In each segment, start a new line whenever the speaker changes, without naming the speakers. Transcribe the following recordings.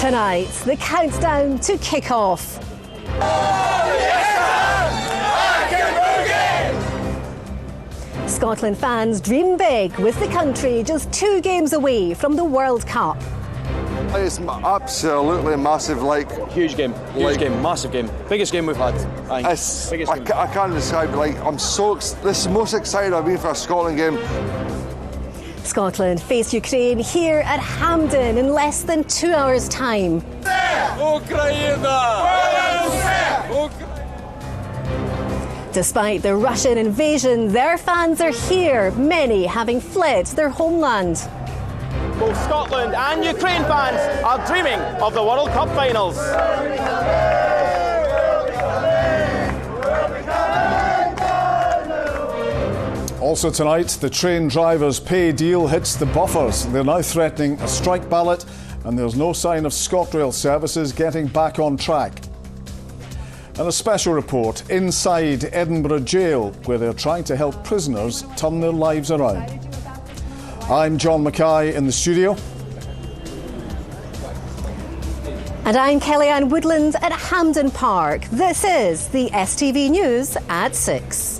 Tonight, the countdown to kick-off. Scotland fans dream big with the country just 2 games away from the World Cup.
It's absolutely massive,
huge game, massive game, biggest game we've had.
I can't describe it. This is the most excited I've been for a Scotland game.
Scotland face Ukraine here at Hampden in less than 2 hours' time. Despite the Russian invasion, their fans are here, many having fled their homeland.
Both Scotland and Ukraine fans are dreaming of the World Cup finals.
Also tonight, the train drivers' pay deal hits the buffers. They're now threatening a strike ballot, and there's no sign of ScotRail services getting back on track. And a special report inside Edinburgh Jail, where they're trying to help prisoners turn their lives around. I'm John Mackay in the studio.
And I'm Kellyanne Woodland at Hampden Park. This is the STV News at 6.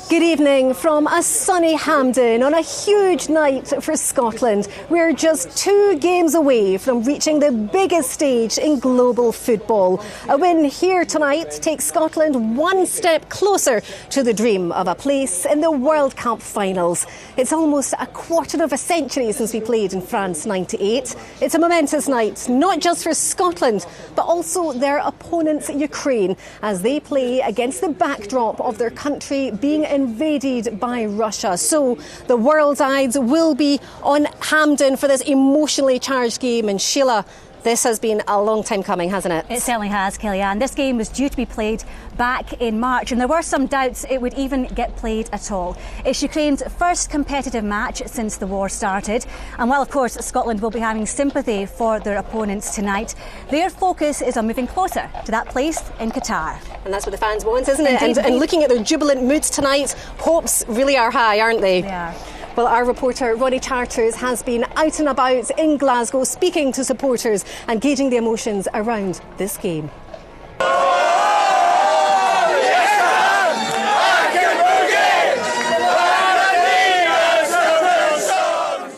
Good evening from a sunny Hampden on a huge night for Scotland. We're just 2 games away from reaching the biggest stage in global football. A win here tonight takes Scotland 1 step closer to the dream of a place in the World Cup finals. It's almost a quarter of a century since we played in France '98. It's a momentous night, not just for Scotland, but also their opponents Ukraine, as they play against the backdrop of their country being invaded by Russia. So the world's eyes will be on Hampden for this emotionally charged game. And Sheila, this has been a long time coming, hasn't it?
It certainly has, Kellyanne. This game was due to be played back in March, and there were some doubts it would even get played at all. It's Ukraine's first competitive match since the war started, and while of course Scotland will be having sympathy for their opponents tonight, their focus is on moving closer to that place in Qatar.
And that's what the fans want, isn't it? And looking at their jubilant moods tonight, hopes really are high, aren't they?
They are.
Well, our reporter Ronnie Charters has been out and about in Glasgow speaking to supporters and gauging the emotions around this game.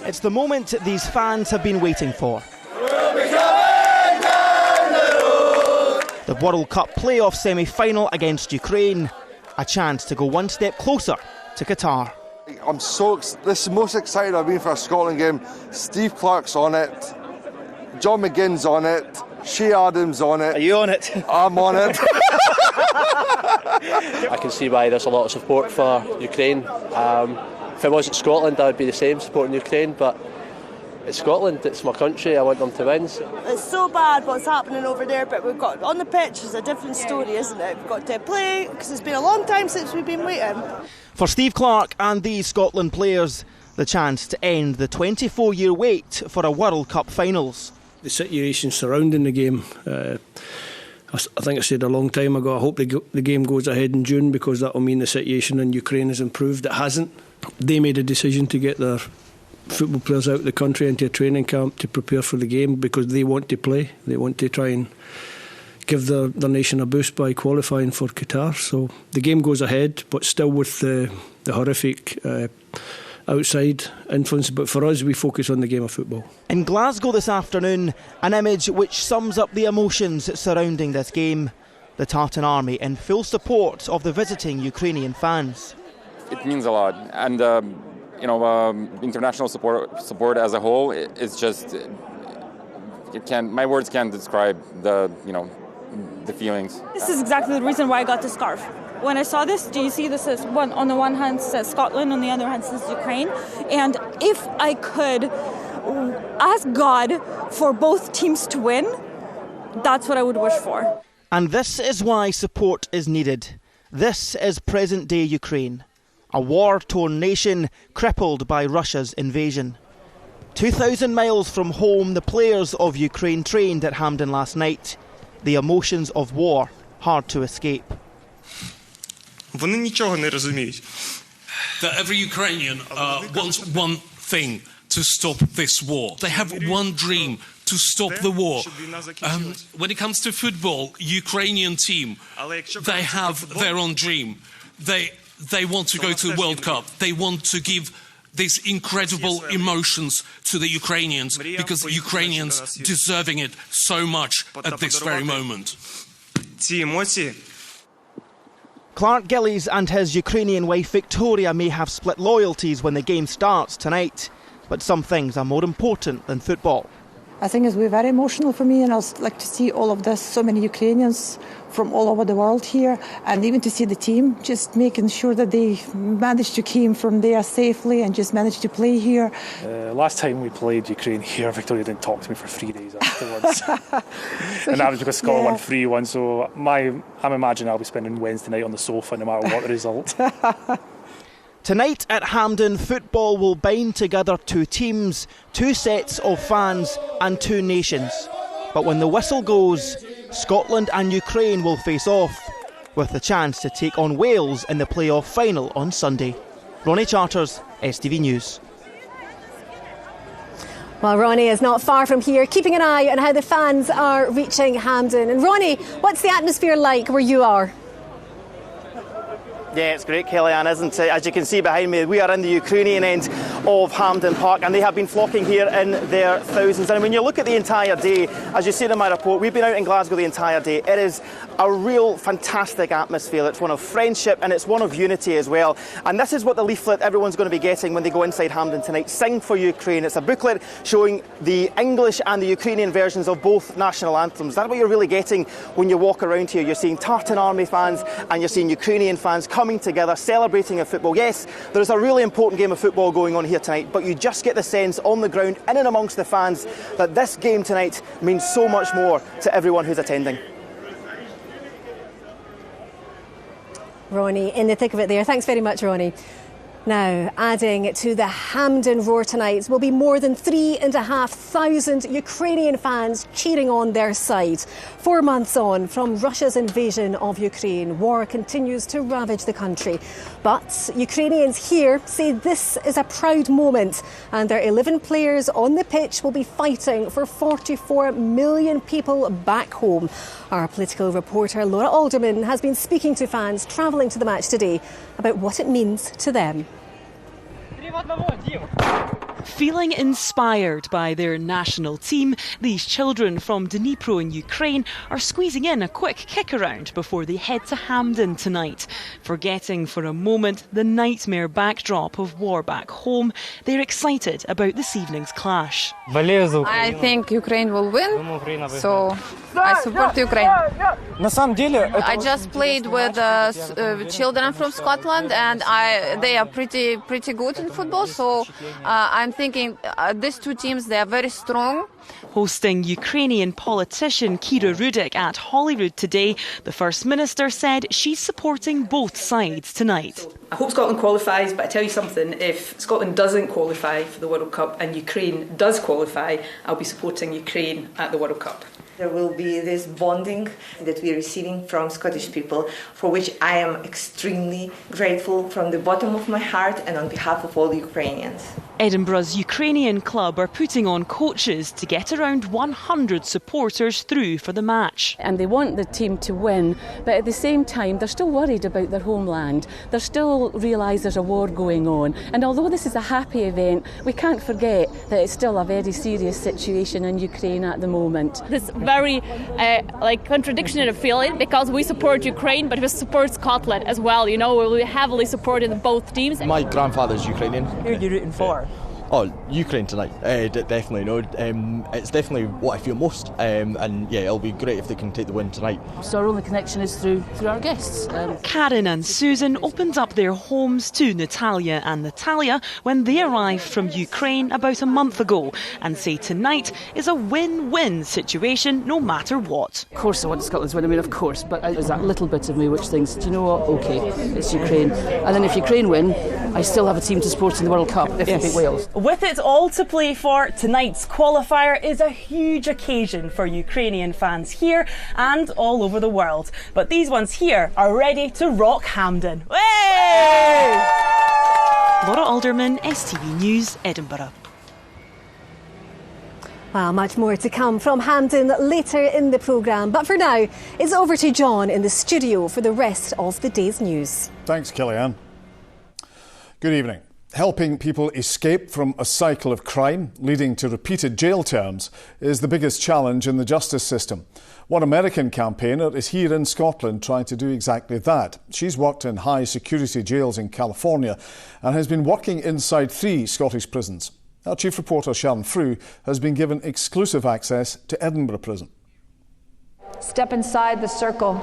It's the moment these fans have been waiting for. The World Cup playoff semi-final against Ukraine. A chance to go 1 step closer to Qatar.
This is the most excited I've been for a Scotland game. Steve Clark's on it. John McGinn's on it. Shea Adams on it.
Are you on it?
I'm on it.
I can see why there's a lot of support for Ukraine. If it wasn't Scotland, I would be the same, supporting Ukraine, but it's Scotland, it's my country, I want them to win.
It's so bad what's happening over there, but we've got on the pitch is a different story, isn't it? We've got to play, because it's been a long time since we've been waiting.
For Steve Clark and these Scotland players, the chance to end the 24-year wait for a World Cup finals.
The situation surrounding the game, I think I said a long time ago, I hope the game goes ahead in June, because that will mean the situation in Ukraine has improved. It hasn't. They made a decision to get their football players out of the country into a training camp to prepare for the game, because they want to play. They want to try and give their nation a boost by qualifying for Qatar. So the game goes ahead, but still with the horrific outside influence. But for us, we focus on the game of football.
In Glasgow this afternoon, an image which sums up the emotions surrounding this game. The Tartan Army in full support of the visiting Ukrainian fans.
It means a lot, and international support as a whole. It's just my words can't describe the feelings.
This is exactly the reason why I got the scarf. When I saw this, do you see this is one on the one hand says Scotland, on the other hand says Ukraine, and if I could ask God for both teams to win, that's what I would wish for.
And this is why support is needed. This is present-day Ukraine, a war-torn nation crippled by Russia's invasion. 2,000 miles from home, the players of Ukraine trained at Hampden last night. The emotions of war hard to escape.
Вони нічого не розуміють.
That every Ukrainian wants one thing: to stop this war. They have one dream: to stop the war. When it comes to football, Ukrainian team, they have their own dream. They want to go to the World Cup. They want to give these incredible emotions to the Ukrainians because Ukrainians deserving it so much at this very moment.
Ці емоції.
Clark Gillies and his Ukrainian wife Victoria may have split loyalties when the game starts tonight, but some things are more important than football.
I think it's very emotional for me, and I like to see all of this, so many Ukrainians from all over the world here, and even to see the team just making sure that they managed to came from there safely and just managed to play here.
Last time we played Ukraine here, Victoria didn't talk to me for 3 days afterwards. And that was because Scotland won 3-1, so I'm imagining I'll be spending Wednesday night on the sofa no matter what the result.
Tonight at Hampden, football will bind together two teams, two sets of fans and two nations. But when the whistle goes, Scotland and Ukraine will face off, with the chance to take on Wales in the playoff final on Sunday. Ronnie Charters, STV News.
Well, Ronnie is not far from here, keeping an eye on how the fans are reaching Hampden. And Ronnie, what's the atmosphere like where you are?
Yeah, it's great, Kellyanne, isn't it? As you can see behind me, we are in the Ukrainian end of Hampden Park, and they have been flocking here in their thousands. And when you look at the entire day, as you see in my report, we've been out in Glasgow the entire day. It is a real fantastic atmosphere. It's one of friendship and it's one of unity as well. And this is what the leaflet everyone's going to be getting when they go inside Hampden tonight. Sing for Ukraine. It's a booklet showing the English and the Ukrainian versions of both national anthems. That's what you're really getting when you walk around here. You're seeing Tartan Army fans and you're seeing Ukrainian fans coming together, celebrating a football. Yes, there's a really important game of football going on here tonight, but you just get the sense on the ground, in and amongst the fans, that this game tonight means so much more to everyone who's attending.
Ronnie, in the thick of it there. Thanks very much, Ronnie. Now, adding to the Hampden roar tonight will be more than 3,500 Ukrainian fans cheering on their side. 4 months on from Russia's invasion of Ukraine, war continues to ravage the country. But Ukrainians here say this is a proud moment, and their 11 players on the pitch will be fighting for 44 million people back home. Our political reporter Laura Alderman has been speaking to fans travelling to the match today about what it means to them.
Feeling inspired by their national team, these children from Dnipro in Ukraine are squeezing in a quick kick around before they head to Hampden tonight. Forgetting for a moment the nightmare backdrop of war back home, they're excited about this evening's clash.
I think Ukraine will win, so I support Ukraine. I just played with children from Scotland, and they are pretty good in football, so I'm thinking these two teams, they are very strong.
Hosting Ukrainian politician Kira Rudik at Holyrood today, the First Minister said she's supporting both sides tonight.
I hope Scotland qualifies, but I tell you something, if Scotland doesn't qualify for the World Cup and Ukraine does qualify, I'll be supporting Ukraine at the World Cup.
There will be this bonding that we're receiving from Scottish people, for which I am extremely grateful from the bottom of my heart and on behalf of all Ukrainians.
Edinburgh's Ukrainian club are putting on coaches to get around 100 supporters through for the match.
And they want the team to win, but at the same time they're still worried about their homeland. They still realise there's a war going on. And although this is a happy event, we can't forget that it's still a very serious situation in Ukraine at the moment.
This very contradictory feeling, because we support Ukraine, but we support Scotland as well. You know, we heavily supported both teams.
My grandfather's Ukrainian.
Who are you rooting for?
Oh, Ukraine tonight. Definitely, no. It's definitely what I feel most. And yeah, it'll be great if they can take the win tonight.
So our only connection is through our guests.
Karen and Susan opened up their homes to Natalia and Natalia when they arrived from Ukraine about a month ago, and say tonight is a win-win situation no matter what.
Of course I want Scotland to win, I mean of course, but there's that little bit of me which thinks, do you know what, OK, it's Ukraine. And then if Ukraine win, I still have a team to support in the World Cup if they beat Wales.
With it all to play for, tonight's qualifier is a huge occasion for Ukrainian fans here and all over the world. But these ones here are ready to rock Hampden. Way! Laura Alderman, STV News, Edinburgh.
Well, much more to come from Hampden later in the programme. But for now, it's over to John in the studio for the rest of the day's news.
Thanks, Kellyanne. Good evening. Helping people escape from a cycle of crime leading to repeated jail terms is the biggest challenge in the justice system. One American campaigner is here in Scotland trying to do exactly that. She's worked in high security jails in California and has been working inside 3 Scottish prisons. Our chief reporter Sharon Frew has been given exclusive access to Edinburgh Prison.
Step inside the circle.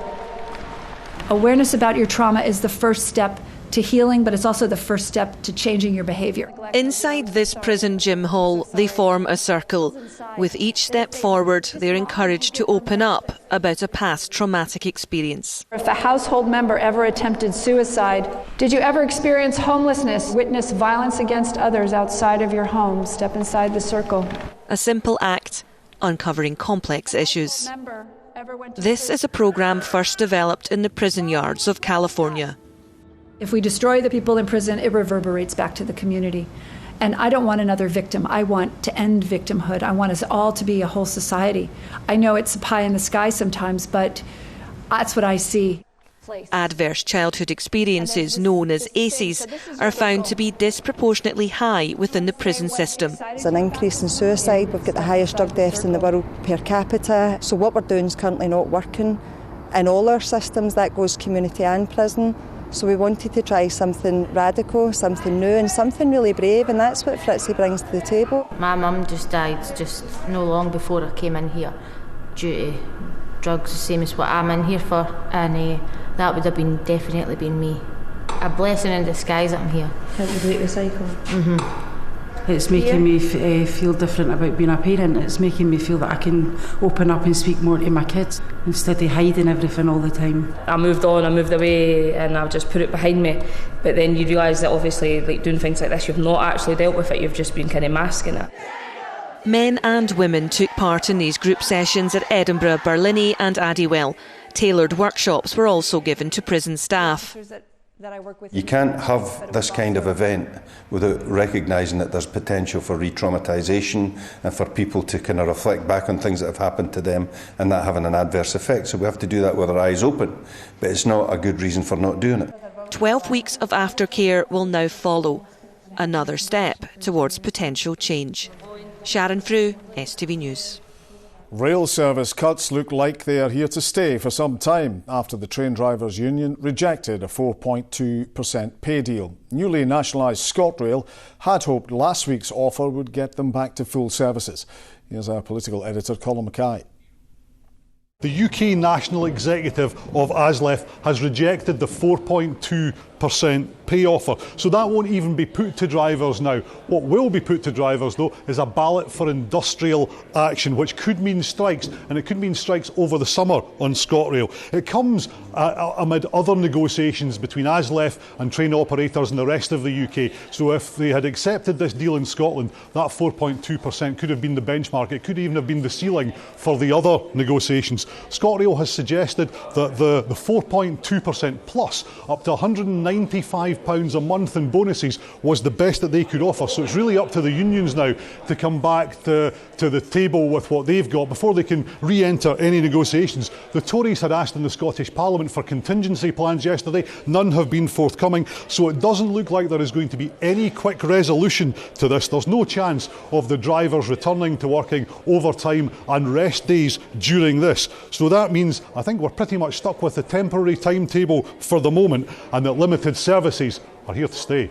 Awareness about your trauma is the first step to healing, but it's also the first step to changing your behaviour.
Inside this prison gym hall, they form a circle. With each step forward, they're encouraged to open up about a past traumatic experience.
If a household member ever attempted suicide, did you ever experience homelessness, witness violence against others outside of your home? Step inside the circle.
A simple act, uncovering complex issues. This is a programme first developed in the prison yards of California.
If we destroy the people in prison, it reverberates back to the community. And I don't want another victim. I want to end victimhood. I want us all to be a whole society. I know it's a pie in the sky sometimes, but that's what I see.
Adverse childhood experiences, known as ACEs, are found to be disproportionately high within the prison system.
There's an increase in suicide. We've got the highest drug deaths in the world per capita. So what we're doing is currently not working in all our systems. That goes community and prison. So we wanted to try something radical, something new and something really brave, and that's what Fritzy brings to the table.
My mum just died just no long before I came in here due to drugs, the same as what I'm in here for, and that would have definitely been me. A blessing in disguise that I'm here.
Help you break the cycle.
Mm-hmm.
It's making me feel different about being a parent. It's making me feel that I can open up and speak more to my kids instead of hiding everything all the time.
I moved on, I moved away, and I've just put it behind me. But then you realise that obviously, like doing things like this, you've not actually dealt with it, you've just been kind of masking it.
Men and women took part in these group sessions at Edinburgh, Barlinnie and Addywell. Tailored workshops were also given to prison staff.
You can't have this kind of event without recognising that there's potential for re-traumatisation and for people to kind of reflect back on things that have happened to them and that having an adverse effect. So we have to do that with our eyes open, but it's not a good reason for not doing it.
12 weeks of aftercare will now follow. Another step towards potential change. Sharon Frew, STV News.
Rail service cuts look like they are here to stay for some time after the Train Drivers' Union rejected a 4.2% pay deal. Newly nationalised ScotRail had hoped last week's offer would get them back to full services. Here's our political editor, Colin Mackay.
The UK National Executive of ASLEF has rejected the 4.2% pay offer, so that won't even be put to drivers now. What will be put to drivers, though, is a ballot for industrial action, which could mean strikes, and it could mean strikes over the summer on ScotRail. It comes amid other negotiations between ASLEF and train operators in the rest of the UK. So if they had accepted this deal in Scotland, that 4.2% could have been the benchmark. It could even have been the ceiling for the other negotiations. ScotRail has suggested that the 4.2% plus, up to £195 a month in bonuses, was the best that they could offer. So it's really up to the unions now to come back to the table with what they've got before they can re-enter any negotiations. The Tories had asked in the Scottish Parliament for contingency plans yesterday. None have been forthcoming, so it doesn't look like there is going to be any quick resolution to this. There's no chance of the drivers returning to working overtime and rest days during this. So that means I think we're pretty much stuck with the temporary timetable for the moment, and that limited services are here to stay.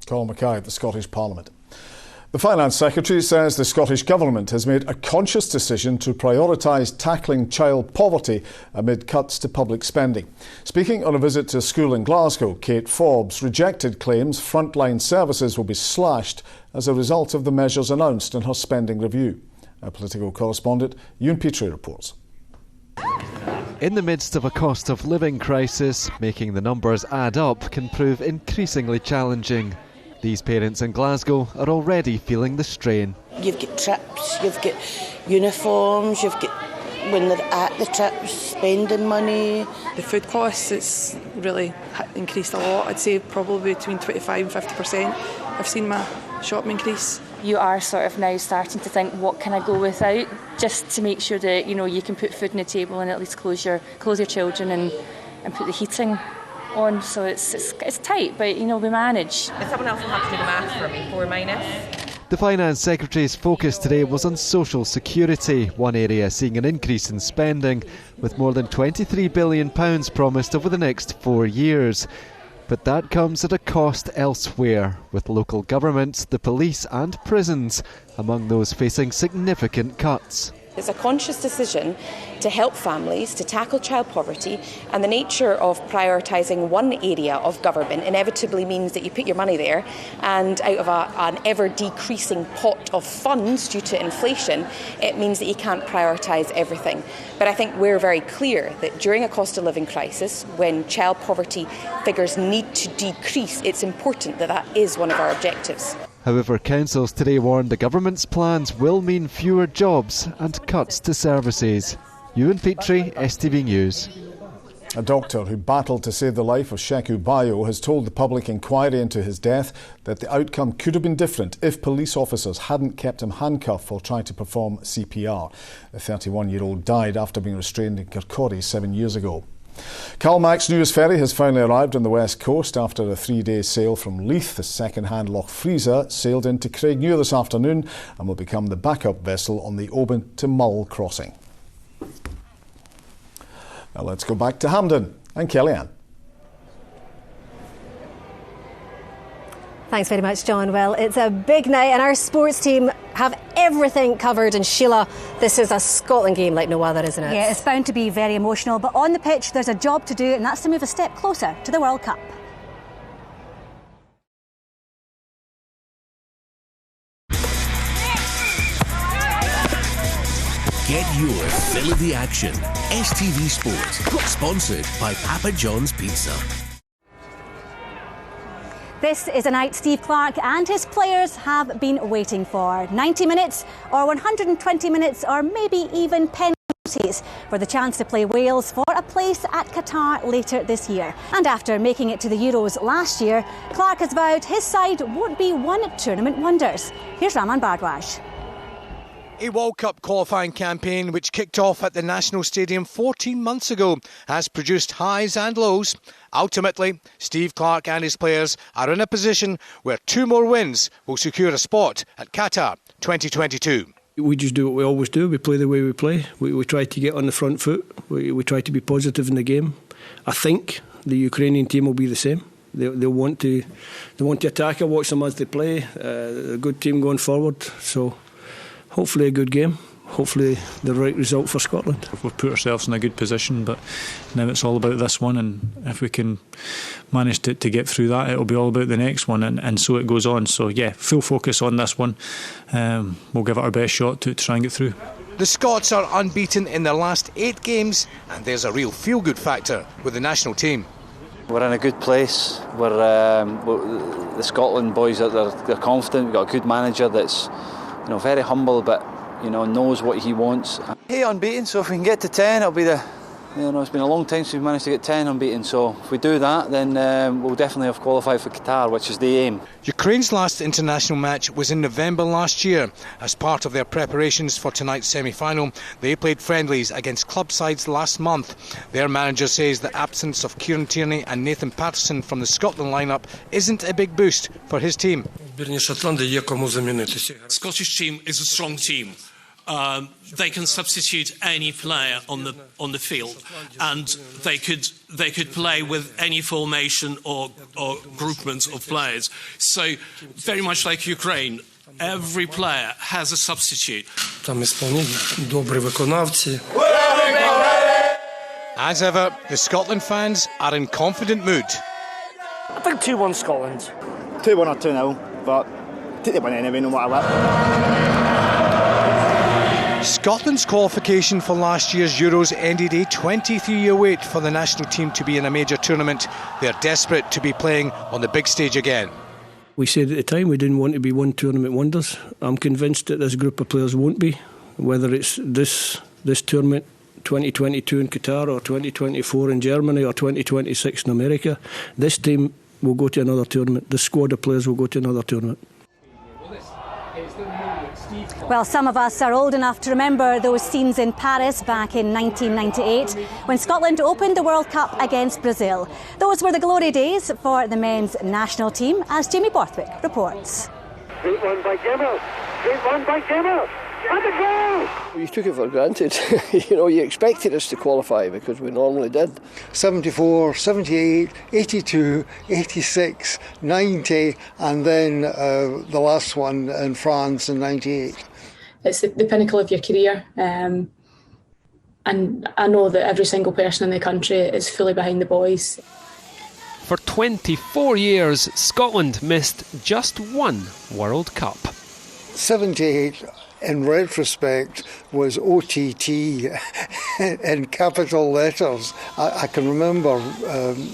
Colin Mackay at the Scottish Parliament. The Finance Secretary says the Scottish Government has made a conscious decision to prioritise tackling child poverty amid cuts to public spending. Speaking on a visit to a school in Glasgow, Kate Forbes rejected claims frontline services will be slashed as a result of the measures announced in her spending review. Our political correspondent, Ewan Petrie, reports.
In the midst of a cost of living crisis, making the numbers add up can prove increasingly challenging. These parents in Glasgow are already feeling the strain.
You've got trips, you've got uniforms, you've got, when they're at the trips, spending money.
The food costs, it's really increased a lot. I'd say probably between 25 and 50%. I've seen my shopping increase.
You are sort of now starting to think, what can I go without, just to make sure that you can put food on the table and at least clothe your children and put the heating on. So it's tight, but we manage.
And someone else will have to do the maths for me, 4 minus.
The Finance Secretary's focus today was on social security, one area seeing an increase in spending, with more than £23 billion promised over the next 4 years. But that comes at a cost elsewhere, with local governments, the police and prisons among those facing significant cuts.
It's a conscious decision to help families, to tackle child poverty, and the nature of prioritising one area of government inevitably means that you put your money there, and out of an ever-decreasing pot of funds due to inflation, it means that you can't prioritise everything. But I think we're very clear that during a cost of living crisis, when child poverty figures need to decrease, it's important that that is one of our objectives.
However, councils today warned the government's plans will mean fewer jobs and cuts to services. Ewan Petrie, STV News.
A doctor who battled to save the life of Sheku Bayo has told the public inquiry into his death that the outcome could have been different if police officers hadn't kept him handcuffed while trying to perform CPR. The 31-year-old died after being restrained in Kirkcaldy 7 years ago. Calmax News ferry has finally arrived on the west coast after a 3-day sail from Leith. The second-hand Loch Freezer sailed into Craignew this afternoon and will become the backup vessel on the Oban to Mull crossing. Now let's go back to Hampden and Kellyanne.
Thanks very much, John. Well, it's a big night and our sports team have everything covered. And Sheila, this is a Scotland game like no other, isn't it?
Yeah, it's bound to be very emotional. But on the pitch, there's a job to do, and that's to move a step closer to the World Cup.
Get your fill of the action. STV Sport, sponsored by Papa John's Pizza.
This is a night Steve Clarke and his players have been waiting for. 90 minutes or 120 minutes or maybe even penalties for the chance to play Wales for a place at Qatar later this year. And after making it to the Euros last year, Clarke has vowed his side won't be one tournament wonders. Here's Rahman Bardwaj.
A World Cup qualifying campaign which kicked off at the National Stadium 14 months ago has produced highs and lows. Ultimately, Steve Clarke and his players are in a position where 2 more wins will secure a spot at Qatar 2022.
We just do what we always do. We play the way we play. We try to get on the front foot. We try to be positive in the game. I think the Ukrainian team will be the same. They want to attack. I watch them as they play. A good team going forward. So hopefully a good game. Hopefully the right result for Scotland.
We've put ourselves in a good position, but now it's all about this one, and if we can manage to get through that, it'll be all about the next one, and so it goes on. So yeah, full focus on this one. We'll give it our best shot to try and get through.
The Scots are unbeaten in their last 8 games, and there's a real feel-good factor with the national team.
We're in a good place. We're the Scotland boys, they're confident. We've got a good manager that's very humble, but knows what he wants. 8 unbeaten, so if we can get to 10, it'll be it's been a long time since we've managed to get 10 unbeaten, so if we do that, then we'll definitely have qualified for Qatar, which is the aim.
Ukraine's last international match was in November last year. As part of their preparations for tonight's semi-final, they played friendlies against club sides last month. Their manager says the absence of Kieran Tierney and Nathan Patterson from the Scotland lineup isn't a big boost for his team.
Scottish team is a strong team. They can substitute any player on the field, and they could play with any formation or groupment of players. So very much like Ukraine, every player has a substitute.
As ever, the Scotland fans are in confident mood.
I think 2-1 Scotland. 2-1 or 2-0, but take the win anyway, no matter what.
Scotland's qualification for last year's Euros ended a 23-year wait for the national team to be in a major tournament. They're desperate to be playing on the big stage again.
We said at the time we didn't want to be one tournament wonders. I'm convinced that this group of players won't be, whether it's this tournament, 2022 in Qatar, or 2024 in Germany, or 2026 in America. This team will go to another tournament. The squad of players will go to another tournament.
Well, some of us are old enough to remember those scenes in Paris back in 1998 when Scotland opened the World Cup against Brazil. Those were the glory days for the men's national team, as Jamie Borthwick reports.
Great one by Gemmell. Great one by Gemmell. And the goal!
You took it for granted. You expected us to qualify because we normally did.
74, 78, 82, 86, 90, and then the last one in France in 98.
It's the pinnacle of your career, and I know that every single person in the country is fully behind the boys.
For 24 years, Scotland missed just one World Cup.
78, in retrospect, was OTT in capital letters. I can remember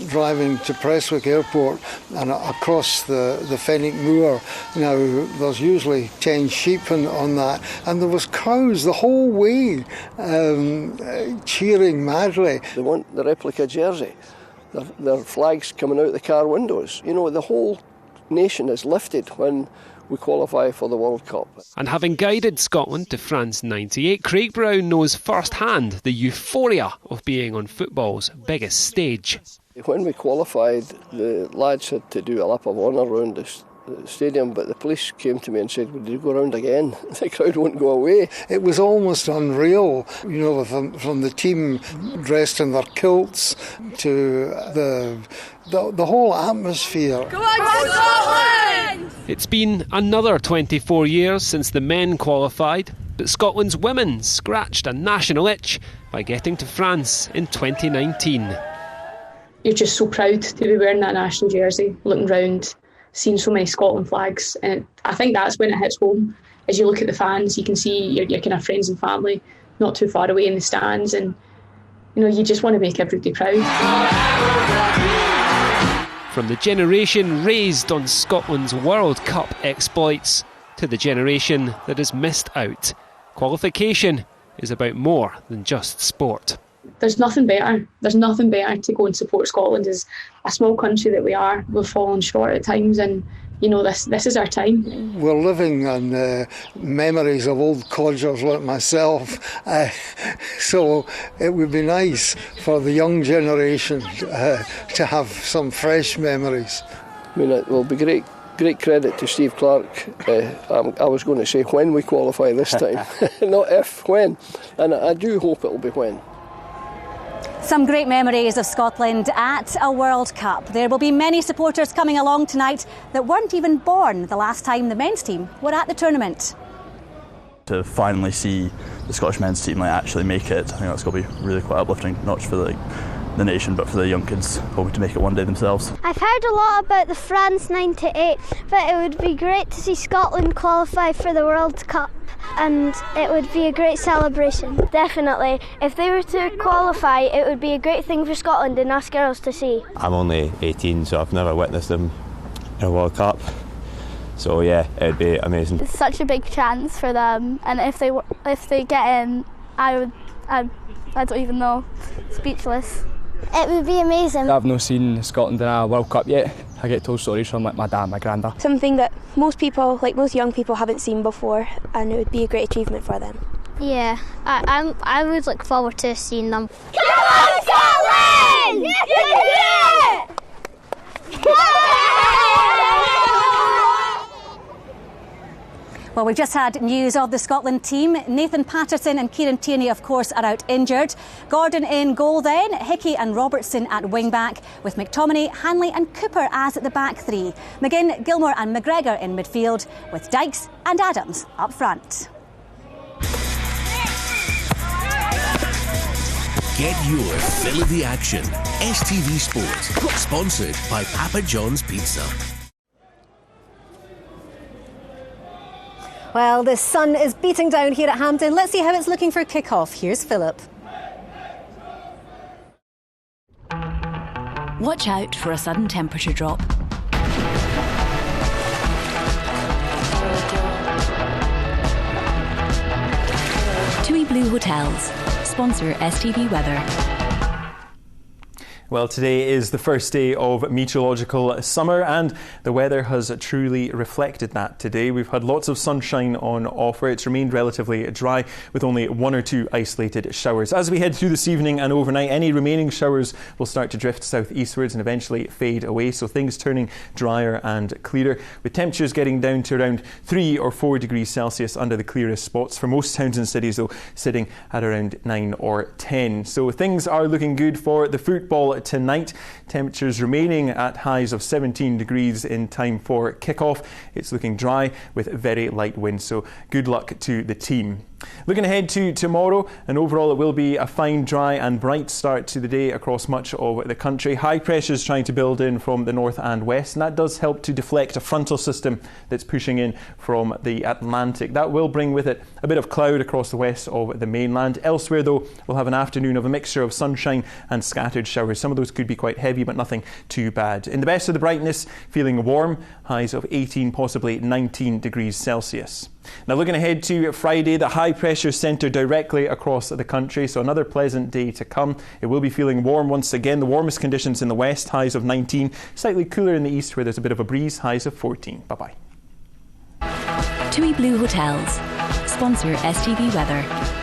driving to Prestwick Airport and across the Fenwick Moor. Now, there's usually 10 sheep on that, and there was crowds the whole way cheering madly.
They want the replica jersey. Their flags coming out the car windows. The whole nation is lifted when we qualify for the World Cup.
And having guided Scotland to France 98, Craig Brown knows firsthand the euphoria of being on football's biggest stage.
When we qualified, the lads had to do a lap of honour around the stadium, but the police came to me and said, "Would you go round again?" The crowd won't go away.
It was almost unreal, from the team dressed in their kilts to the whole atmosphere.
Go on, Scotland! It's been another 24 years since the men qualified, but Scotland's women scratched a national itch by getting to France in 2019.
You're just so proud to be wearing that national jersey, looking round, seeing so many Scotland flags, and I think that's when it hits home. As you look at the fans, you can see your kind of friends and family not too far away in the stands, and you just want to make everybody proud.
From the generation raised on Scotland's World Cup exploits to the generation that has missed out, qualification is about more than just sport.
There's nothing better. There's nothing better to go and support Scotland. As a small country that we are, we've fallen short at times, and this is our time.
We're living on memories of old codgers like myself, so it would be nice for the young generation to have some fresh memories.
It will be great credit to Steve Clarke. I was going to say when we qualify this time, not if, when, and I do hope it will be when.
Some great memories of Scotland at a World Cup. There will be many supporters coming along tonight that weren't even born the last time the men's team were at the tournament.
To finally see the Scottish men's team actually make it, I think that's going to be really quite uplifting, not just for the nation but for the young kids hoping to make it one day themselves.
I've heard a lot about the France 98, but it would be great to see Scotland qualify for the World Cup, and it would be a great celebration. Definitely. If they were to qualify, it would be a great thing for Scotland and us girls to see. I'm only 18, so I've never witnessed them in a World Cup. So yeah, it'd be amazing. It's such a big chance for them, and if they get in, I don't even know. Speechless. It would be amazing.
I've not seen Scotland in a World Cup yet. I get told stories from my dad and my granddad.
Something that most people, most young people, haven't seen before, and it would be a great achievement for them. Yeah, I would look forward to seeing them. Come on, Scotland! Yeah!
Well, we've just had news of the Scotland team. Nathan Patterson and Kieran Tierney, of course, are out injured. Gordon in goal then, Hickey and Robertson at wing-back, with McTominay, Hanley and Cooper as the back three. McGinn, Gilmore and McGregor in midfield, with Dykes and Adams up front.
Get your fill of the action. STV Sport, sponsored by Papa John's Pizza.
Well, the sun is beating down here at Hampden. Let's see how it's looking for kick-off. Here's Philip.
Watch out for a sudden temperature drop.
Blue Hotels. Sponsor STV Weather.
Well, today is the first day of meteorological summer and the weather has truly reflected that today. We've had lots of sunshine on offer. It's remained relatively dry with only 1 or 2 isolated showers. As we head through this evening and overnight, any remaining showers will start to drift southeastwards and eventually fade away, so things turning drier and clearer, with temperatures getting down to around 3 or 4 degrees Celsius under the clearest spots. For most towns and cities, though, sitting at around 9 or 10. So things are looking good for the football tonight. Temperatures remaining at highs of 17 degrees in time for kick-off. It's looking dry with very light winds, so good luck to the team. Looking ahead to tomorrow, and overall it will be a fine, dry and bright start to the day across much of the country. High pressures trying to build in from the north and west, and that does help to deflect a frontal system that's pushing in from the Atlantic. That will bring with it a bit of cloud across the west of the mainland. Elsewhere, though, we'll have an afternoon of a mixture of sunshine and scattered showers. Some of those could be quite heavy, but nothing too bad. In the best of the brightness, feeling warm, highs of 18, possibly 19 degrees Celsius. Now looking ahead to Friday, the high pressure centre directly across the country, so another pleasant day to come. It will be feeling warm once again. The warmest conditions in the west, highs of 19, slightly cooler in the east where there's a bit of a breeze, highs of 14. Bye-bye.
TUI Blue Hotels. Sponsor STV Weather.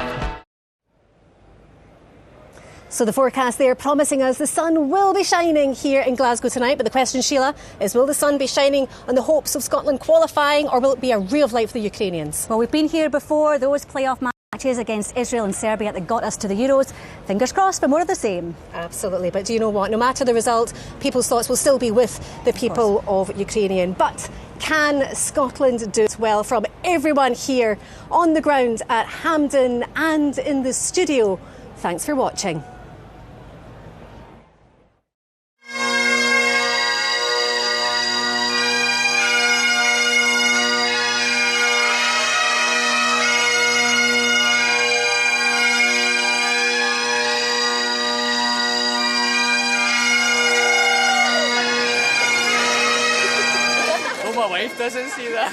So the forecast there promising us the sun will be shining here in Glasgow tonight. But the question, Sheila, is will the sun be shining on the hopes of Scotland qualifying, or will it be a ray of light for the Ukrainians?
Well, we've been here before, those playoff matches against Israel and Serbia that got us to the Euros. Fingers crossed for more of the same.
Absolutely. But do you know what? No matter the result, people's thoughts will still be with the people of Ukraine. But can Scotland do it? Well, from everyone here on the ground at Hampden and in the studio, thanks for watching.
My wife doesn't see that.